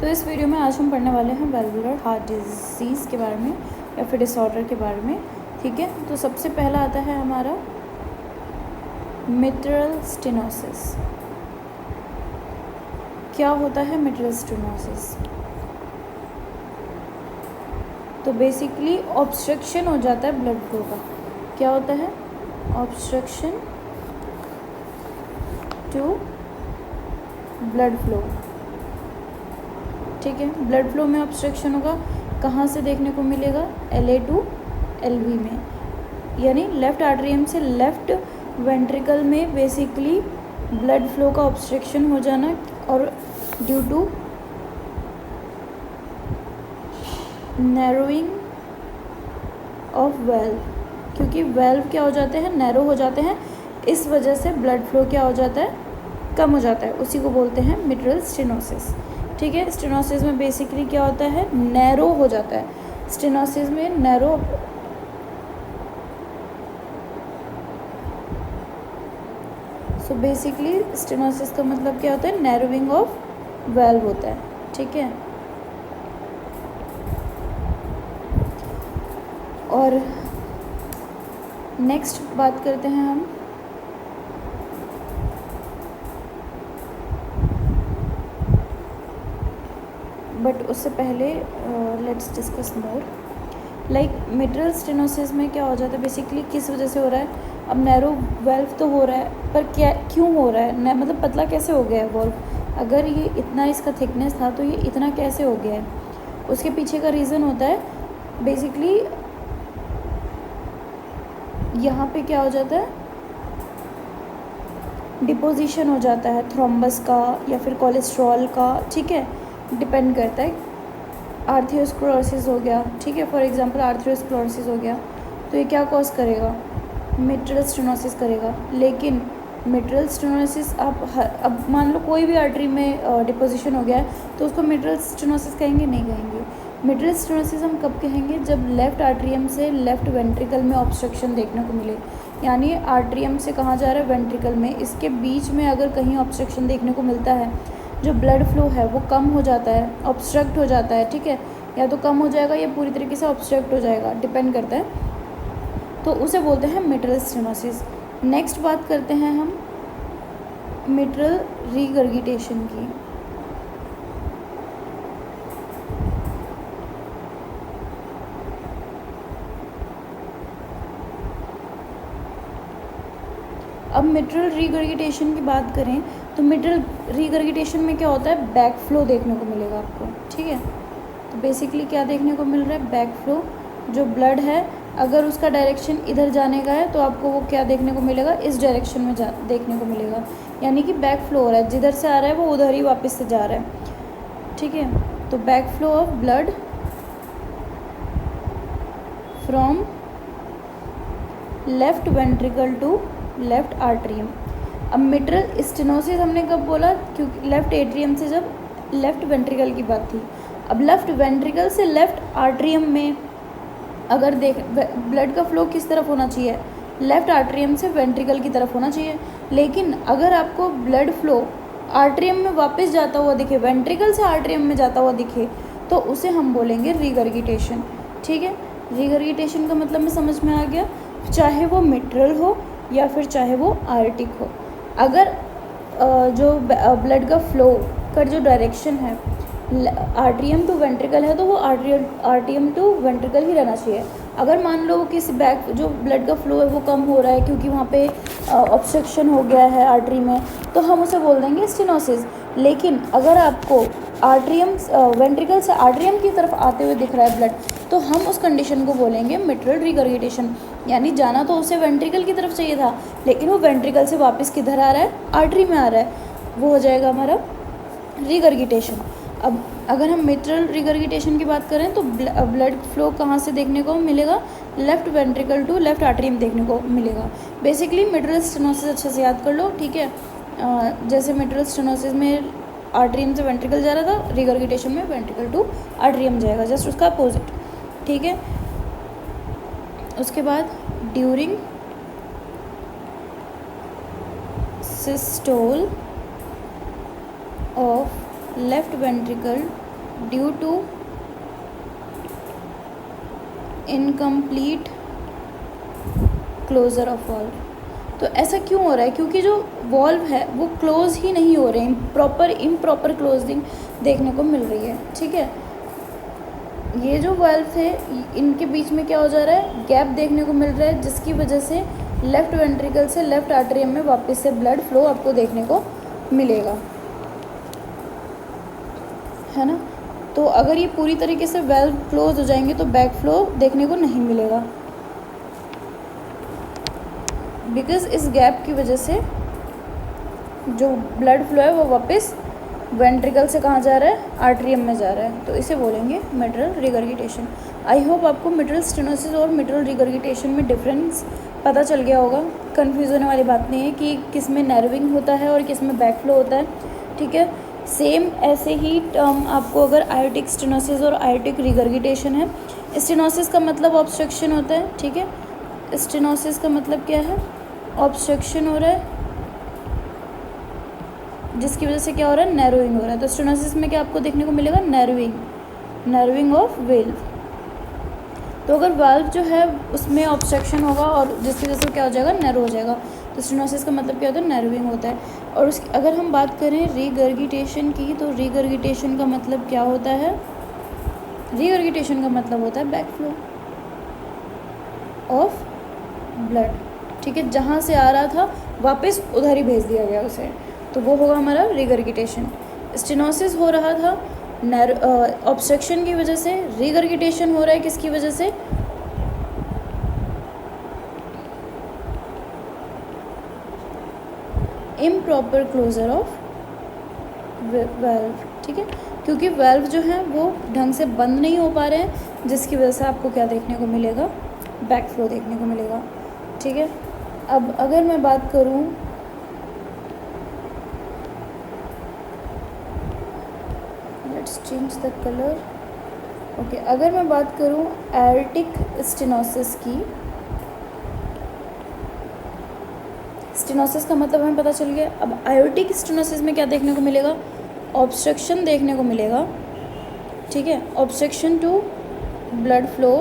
तो इस वीडियो में आज हम पढ़ने वाले हैं वेल्वुलर हार्ट डिजीज़ के बारे में या फिर डिसऑर्डर के बारे में। ठीक है, तो सबसे पहला आता है हमारा मिट्रल स्टेनोसिस। क्या होता है मिट्रल स्टेनोसिस? तो बेसिकली ऑब्स्ट्रक्शन हो जाता है ब्लड फ्लो का। क्या होता है? Obstruction to blood flow. ठीक है, ब्लड फ्लो में ऑब्स्ट्रक्शन होगा। कहाँ से देखने को मिलेगा? LA टू LV में, यानी लेफ़्ट आर्टरियम से लेफ़्ट वेंट्रिकल में बेसिकली ब्लड फ्लो का ऑब्स्ट्रक्शन हो जाना, और due to narrowing of valve, क्योंकि वेल्व क्या हो जाते हैं? नैरो हो जाते हैं, इस वजह से ब्लड फ्लो क्या हो जाता है? कम हो जाता है। उसी को बोलते हैं मिट्रल स्टेनोसिस। ठीक है, स्टेनोसिस में बेसिकली क्या होता है? नैरो हो जाता है। स्टेनोसिस में नैरो बेसिकली स्टेनोसिस का मतलब क्या होता है? नैरोइंग ऑफ वेल्व होता है। ठीक है, और नेक्स्ट बात करते हैं हम बट उससे पहले let's discuss more. Like mitral stenosis में क्या हो जाता है? बेसिकली किस वजह से हो रहा है? अब नैरो वेल्व तो हो रहा है, पर क्या क्यों हो रहा है? मतलब पतला कैसे हो गया है वॉल्व? अगर ये इतना इसका थिकनेस था तो ये इतना कैसे हो गया है? उसके पीछे का रीज़न होता है बेसिकली यहाँ पे क्या हो जाता है? डिपोजिशन हो जाता है थ्रोम्बस का या फिर कोलेस्ट्रॉल का। ठीक है, डिपेंड करता है। आर्थ्रोस्क्लेरोसिस हो गया, ठीक है, फॉर एग्जांपल आर्थ्रोस्क्लेरोसिस हो गया, तो ये क्या कॉज करेगा? मिट्रल स्टेनोसिस करेगा। लेकिन मिट्रल स्टेनोसिस अब मान लो कोई भी आर्टरी में डिपोजिशन हो गया है तो उसको मिट्रल स्टेनोसिस कहेंगे? नहीं कहेंगे। मिट्रल स्टेनोसिस हम कब कहेंगे? जब लेफ़्ट आर्ट्रियम से लेफ़्ट वेंट्रिकल में ऑब्स्ट्रक्शन देखने को मिले, यानी आर्ट्रियम से कहाँ जा रहा है? वेंट्रिकल में। इसके बीच में अगर कहीं ऑब्स्ट्रक्शन देखने को मिलता है, जो ब्लड फ्लो है वो कम हो जाता है, ऑब्स्ट्रक्ट हो जाता है। ठीक है, या तो कम हो जाएगा या पूरी तरीके से ऑब्स्ट्रक्ट हो जाएगा, डिपेंड करता है, तो उसे बोलते हैं मिट्रल स्टेनोसिस। नेक्स्ट बात करते हैं हम मिट्रल रीगर्गिटेशन की। अब मिट्रल रीगर्गिटेशन की बात करें तो मिट्रल रीगर्गिटेशन में क्या होता है? बैक फ्लो देखने को मिलेगा आपको। ठीक है, तो बेसिकली क्या देखने को मिल रहा है? Back flow. जो ब्लड है अगर उसका डायरेक्शन इधर जाने का है तो आपको वो क्या देखने को मिलेगा? इस डायरेक्शन में देखने को मिलेगा, यानी कि बैक फ्लो हो रहा है। जिधर से आ रहा है वो उधर ही वापस से जा रहा है। ठीक है, तो back flow of blood from left ventricle to left atrium. अब मिट्रल स्टेनोसिस हमने कब बोला? क्योंकि लेफ्ट एट्रियम से जब लेफ्ट वेंट्रिकल की बात थी। अब लेफ्ट वेंट्रिकल से लेफ्ट आर्ट्रियम में अगर ब्लड का फ्लो किस तरफ होना चाहिए? लेफ्ट आर्ट्रियम से वेंट्रिकल की तरफ होना चाहिए। लेकिन अगर आपको ब्लड फ्लो आर्ट्रियम में वापस जाता हुआ दिखे, वेंट्रिकल से आर्ट्रियम में जाता हुआ दिखे, तो उसे हम बोलेंगे रीगर्गिटेशन। ठीक है, रीगर्गिटेशन का मतलब में समझ में आ गया, चाहे वो मिट्रल हो या फिर चाहे वो आर्टिक हो। अगर जो ब्लड का फ्लो का जो डायरेक्शन है आर्ट्रियम टू वेंट्रिकल है तो वो आर्ट्रियम टू वेंट्रिकल ही रहना चाहिए। अगर मान लो किसी बैक जो ब्लड का फ्लो है वो कम हो रहा है क्योंकि वहाँ पे ऑब्स्ट्रक्शन हो गया है आर्टरी में, तो हम उसे बोल देंगे स्टेनोसिस। लेकिन अगर आपको आर्ट्रियम वेंट्रिकल से आर्ट्रियम की तरफ आते हुए दिख रहा है ब्लड, तो हम उस कंडीशन को बोलेंगे मिट्रल रीगर्गिटेशन। यानी जाना तो उसे वेंट्रिकल की तरफ चाहिए था, लेकिन वो वेंट्रिकल से वापस किधर आ रहा है? आर्टरी में आ रहा है, वो हो जाएगा हमारा रीगर्गिटेशन। अब अगर हम मिट्रल रीगर्गिटेशन की बात करें तो ब्लड फ्लो कहाँ से देखने को मिलेगा? Left ventricle to left atrium देखने को मिलेगा। बेसिकली मिट्रल स्टेनोसिस अच्छे से याद कर लो। ठीक है, जैसे मिट्रल स्टेनोसिस में आर्टरियम से वेंट्रिकल जा रहा था, रीगर्गिटेशन में वेंट्रिकल टू आर्टरियम जाएगा, जस्ट उसका अपोजिट। ठीक है, उसके बाद during systole of left ventricle due to incomplete closure of valve. तो ऐसा क्यों हो रहा है? क्योंकि जो वॉल्व है वो क्लोज ही नहीं हो रहे हैं, इम्प्रॉपर क्लोजिंग देखने को मिल रही है। ठीक है, ये जो वाल्व थे इनके बीच में क्या हो जा रहा है, गैप देखने को मिल रहा है, जिसकी वजह से लेफ़्ट वेंट्रिकल से लेफ़्ट आर्टरियम में वापस से ब्लड फ्लो आपको देखने को मिलेगा, है ना। तो अगर ये पूरी तरीके से वाल्व क्लोज हो जाएंगे तो बैक फ्लो देखने को नहीं मिलेगा, बिकॉज इस गैप की वजह से जो ब्लड फ्लो है वो वापस वेंट्रिकल से कहाँ जा रहा है, आर्टरियम में जा रहा है। तो इसे बोलेंगे मिट्रल रिगर्गिटेशन। आई होप आपको मिट्रल स्टेनोसिस और मिट्रल रिगर्गिटेशन में डिफरेंस पता चल गया होगा। कंफ्यूज होने वाली बात नहीं है कि किस में नर्विंग होता है और किस में बैक फ्लो होता है। ठीक है, सेम ऐसे ही टर्म आपको अगर आयोटिक स्टेनोसिस और आयोटिक रिगर्गिटेशन है। स्टेनोसिस का मतलब ऑब्स्ट्रक्शन होता है। ठीक है, स्टेनोसिस का मतलब क्या है, ऑब्स्ट्रक्शन हो रहा है, जिसकी वजह से क्या हो रहा है, नैरोइंग हो रहा है। तो स्टेनोसिस में क्या आपको देखने को मिलेगा, नैरोइंग ऑफ वेल्व। तो अगर वाल्व जो है उसमें ऑब्स्ट्रक्शन होगा और जिसकी वजह से क्या हो जाएगा, नैरो हो जाएगा। तो स्टेनोसिस का मतलब क्या होता है, नैरोइंग होता है। और उसकी अगर हम बात करें रिगर्गिटेशन की, तो रिगर्गिटेशन का मतलब क्या होता है, रिगर्गिटेशन का मतलब होता है बैक फ्लो ऑफ ब्लड। ठीक है, जहाँ से आ रहा था वापस उधर ही भेज दिया गया उसे, तो वो होगा हमारा रिगर्गिटेशन। स्टेनोसिस हो रहा था ऑब्स्ट्रक्शन की वजह से, रिगर्गिटेशन हो रहा है किसकी वजह से, इम्प्रॉपर क्लोजर ऑफ वाल्व। ठीक है, क्योंकि वाल्व जो है वो ढंग से बंद नहीं हो पा रहे हैं, जिसकी वजह से आपको क्या देखने को मिलेगा, बैक फ्लो देखने को मिलेगा। ठीक है, अब अगर मैं बात करूं चेंज द कलर। ओके, अगर मैं बात करूं एर्टिक स्टेनोसिस की, स्टेनोसिस का मतलब हमें पता चल गया। अब आयोटिक स्टेनोसिस में क्या देखने को मिलेगा, ऑब्स्ट्रक्शन देखने को मिलेगा। ठीक है, obstruction to blood flow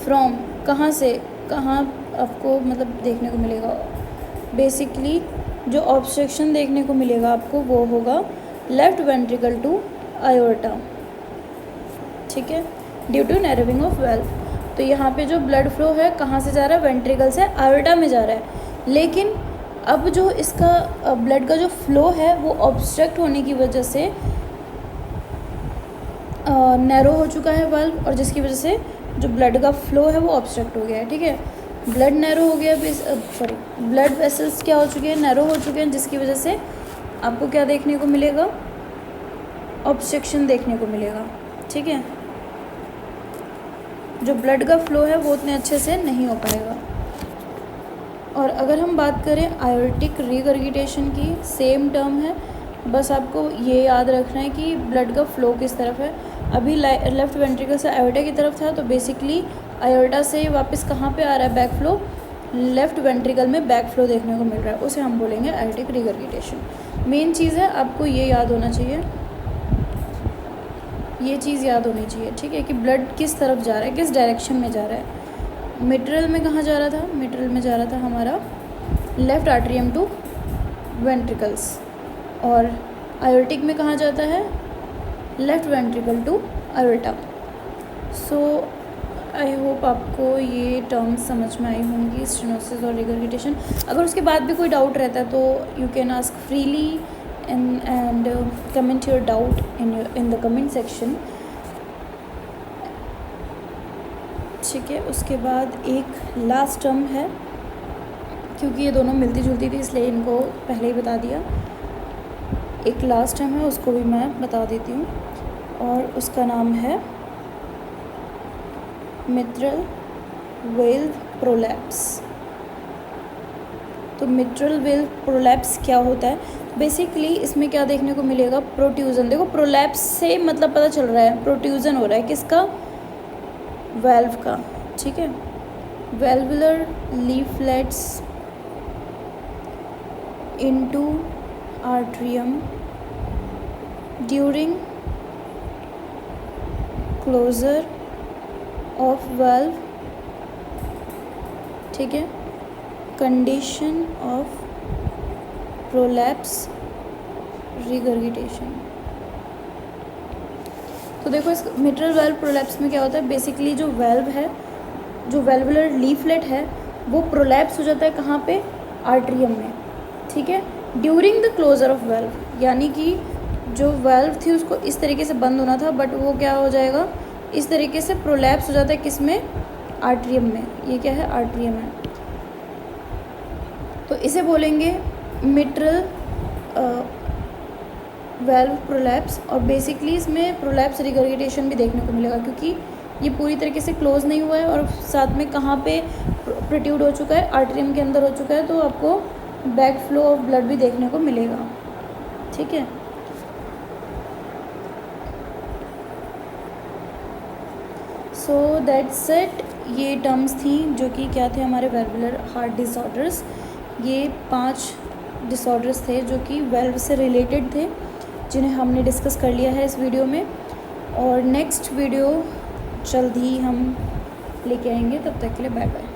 from, कहाँ से कहाँ आपको मतलब देखने को मिलेगा, बेसिकली जो ऑब्स्ट्रक्शन देखने को मिलेगा आपको वो होगा लेफ्ट वेंट्रिकल टू आयोर्टा। ठीक है, due to narrowing of valve. तो यहाँ पे जो ब्लड फ्लो है कहाँ से जा रहा है, वेंट्रिकल से आयोर्टा में जा रहा है। लेकिन अब जो इसका ब्लड का जो फ्लो है वो ऑब्स्ट्रक्ट होने की वजह से नैरो हो चुका है वाल्व, और जिसकी वजह से जो ब्लड का फ्लो है वो ऑब्स्ट्रक्ट हो गया है। ठीक है, ब्लड नैरो हो गया, ब्लड वेसल्स क्या हो चुके हैं, नैरो हो चुके हैं, जिसकी वजह से आपको क्या देखने को मिलेगा, ऑब्स्ट्रक्शन देखने को मिलेगा। ठीक है, जो ब्लड का फ्लो है वो उतने अच्छे से नहीं हो पाएगा। और अगर हम बात करें आयोटिक रिगर्गिटेशन की, सेम टर्म है, बस आपको ये याद रखना है कि ब्लड का फ्लो किस तरफ है। अभी लेफ्ट वेंट्रिकल से आयोटा की तरफ था, तो बेसिकली आयोटा से वापस कहाँ पे आ रहा है, बैक फ्लो, लेफ्ट वेंट्रिकल में बैक फ्लो देखने को मिल रहा है, उसे हम बोलेंगे आयोटिक रिगर्गिटेशन। मेन चीज़ है आपको ये याद होना चाहिए, ये चीज़ याद होनी चाहिए। ठीक है, कि ब्लड किस तरफ जा रहा है, किस डायरेक्शन में जा रहा है। मिट्रल में कहाँ जा रहा था, मिट्रल में जा रहा था हमारा लेफ़्ट आर्टरियम टू वेंट्रिकल्स, और आयोटिक में कहाँ जाता है, left ventricle to aorta. So I hope आपको ये टर्म्स समझ में आई होंगी, स्टेनोसिस और रिगर्गिटेशन। अगर उसके बाद भी कोई डाउट रहता है तो you can ask freely and comment your doubt in the comment section. ठीक है, उसके बाद एक लास्ट टर्म है, क्योंकि ये दोनों मिलती जुलती थी इसलिए इनको पहले ही बता दिया। एक लास्ट टर्म है, उसको भी मैं बता देती हूँ, और उसका नाम है मिट्रल वेल्व प्रोलैप्स। तो मिट्रल वेल्व प्रोलैप्स क्या होता है, बेसिकली इसमें क्या देखने को मिलेगा, प्रोट्यूजन। देखो प्रोलैप्स से मतलब पता चल रहा है प्रोट्यूजन हो रहा है किसका, वेल्व का। ठीक है, valvular leaflets into atrium during closure of valve, ठीक है, कंडीशन ऑफ प्रोलैप्स रिगर्गिटेशन। तो देखो इस मिट्रल वाल्व प्रोलैप्स में क्या होता है, बेसिकली जो वाल्व है, जो वेल्वुलर लीफलेट है वो प्रोलैप्स हो जाता है कहाँ पे, आर्ट्रियम में, ठीक है, during the closure of valve, यानी कि जो वाल्व थी उसको इस तरीके से बंद होना था बट वो क्या हो जाएगा, इस तरीके से प्रोलैप्स हो जाता है, किस में, आर्ट्रियम में। ये क्या है, आर्ट्रियम है। तो इसे बोलेंगे मिट्रल वाल्व प्रोलैप्स। और बेसिकली इसमें प्रोलैप्स रिगर्गिटेशन भी देखने को मिलेगा क्योंकि ये पूरी तरीके से क्लोज नहीं हुआ है और साथ में कहाँ पे प्रोट्रूड हो चुका है, आर्ट्रियम के अंदर हो चुका है, तो आपको बैक फ्लो ऑफ ब्लड भी देखने को मिलेगा, ठीक है। So that's it. ये टर्म्स थी जो कि क्या थे हमारे वेल्वुलर हार्ट डिसऑर्डर्स। ये 5 डिसऑर्डर्स थे जो कि वेल्व से रिलेटेड थे, जिन्हें हमने डिस्कस कर लिया है इस वीडियो में। और नेक्स्ट वीडियो जल्द ही हम लेके आएंगे, तब तक के लिए बाय बाय।